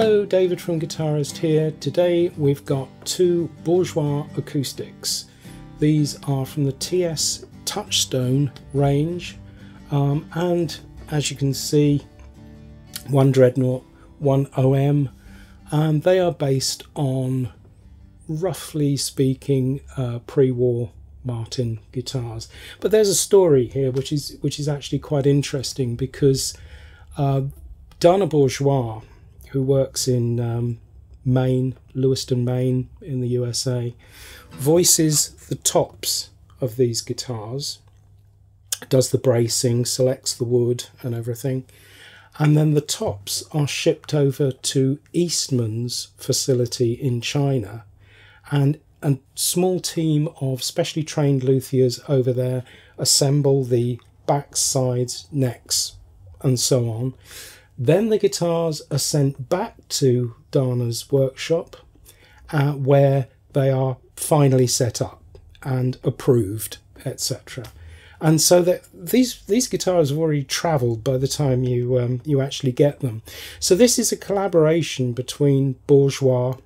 Hello, David from Guitarist here. Today we've got two Bourgeois acoustics. These are from the TS Touchstone range, and as you can see, one Dreadnought, one OM, and they are based on, roughly speaking, pre-war Martin guitars. But there's a story here which is actually quite interesting, because Dana Bourgeois, who works in Maine, Lewiston, Maine in the USA, voices the tops of these guitars, does the bracing, selects the wood and everything, and then the tops are shipped over to Eastman's facility in China, and a small team of specially trained luthiers over there assemble the backs, sides, necks and so on. Then the guitars are sent back to Dana's workshop, where they are finally set up and approved, etc. And so that these guitars have already travelled by the time you actually get them. So this is a collaboration between Bourgeois,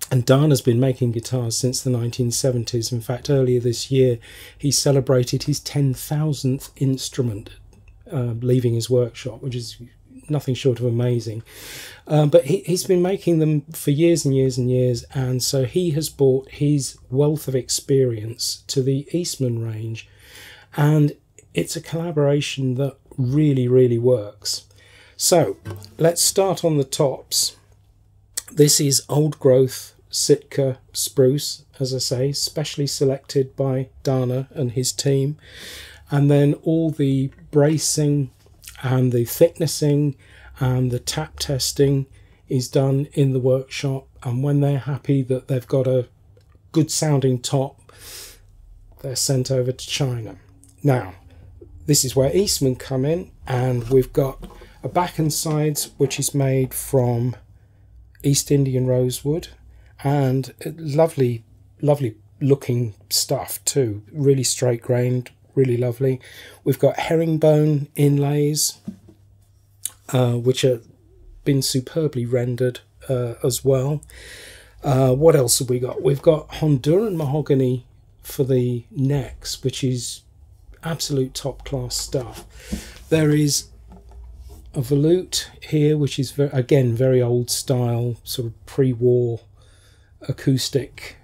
and Dana's been making guitars since the 1970s. In fact, earlier this year he celebrated his 10,000th instrument leaving his workshop, which is nothing short of amazing. But he's been making them for years and years and years, and so he has brought his wealth of experience to the Eastman range, and it's a collaboration that really works. So let's start on the tops. This is old growth Sitka spruce, as I say, specially selected by Dana and his team, and then all the bracing and the thicknessing and the tap testing is done in the workshop, and when they're happy that they've got a good sounding top, they're sent over to China. Now this is where Eastman come in, and we've got a back and sides which is made from East Indian rosewood, and lovely looking stuff too, really straight grained, really lovely. We've got herringbone inlays, which have been superbly rendered as well. What else have we got? We've got Honduran mahogany for the necks, which is absolute top class stuff. There is a volute here, which is again very old style, sort of pre-war acoustic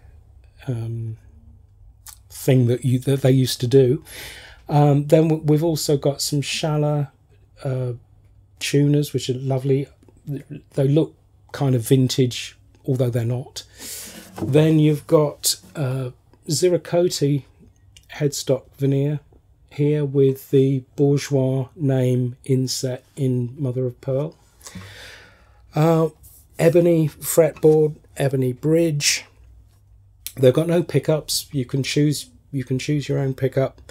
thing that they used to do. Then we've also got some Schaller tuners, which are lovely. They look kind of vintage, although they're not. Then you've got Ziricote headstock veneer here with the Bourgeois name inset in mother of pearl. Ebony fretboard, ebony bridge. They've got no pickups. You can choose your own pickup,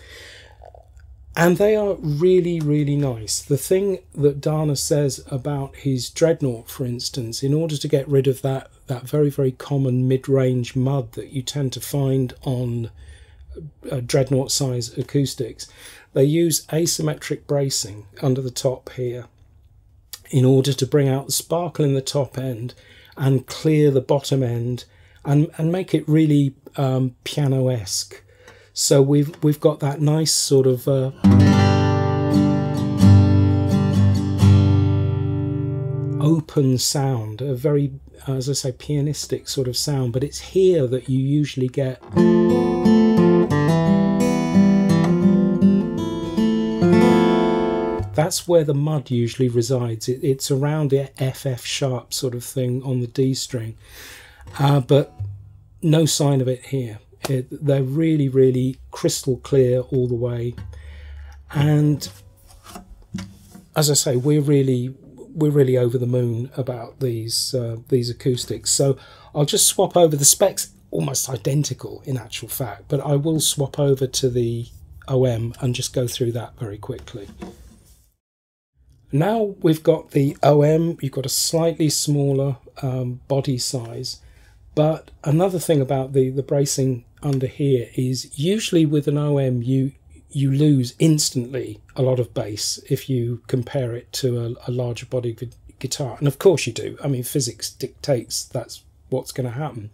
and they are really nice. The thing that Dana says about his Dreadnought, for instance, in order to get rid of that very common mid-range mud that you tend to find on Dreadnought size acoustics, they use asymmetric bracing under the top here in order to bring out the sparkle in the top end and clear the bottom end and make it really piano-esque. So we've got that nice sort of open sound, a very, as I say, pianistic sort of sound, but it's here that you usually get that's where the mud usually resides. It's around the FF sharp sort of thing on the D string, but no sign of it here. They're really crystal clear all the way, and as I say, we're really over the moon about these acoustics. So I'll just swap over the specs, almost identical in actual fact, but I will swap over to the OM and just go through that very quickly. Now we've got the OM, you've got a slightly smaller body size, but another thing about the bracing under here is usually with an OM you lose instantly a lot of bass if you compare it to a larger body guitar. And of course you do. I mean, physics dictates that's what's going to happen.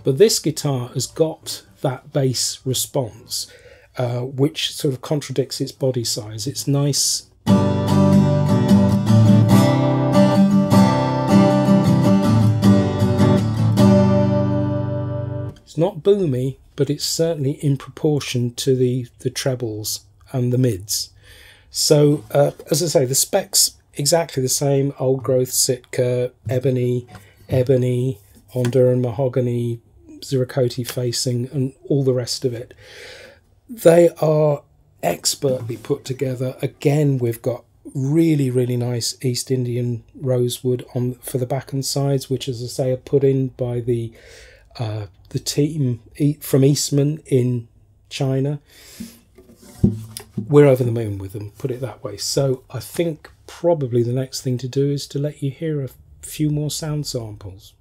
But this guitar has got that bass response, which sort of contradicts its body size. It's nice. It's not boomy, but it's certainly in proportion to the trebles and the mids. So, as I say, the specs exactly the same: old growth Sitka, ebony, Honduran mahogany, Ziricote facing, and all the rest of it. They are expertly put together. Again, we've got really, really nice East Indian rosewood on for the back and sides, which, as I say, are put in by the team from Eastman in China. We're over the moon with them, put it that way. So I think probably the next thing to do is to let you hear a few more sound samples.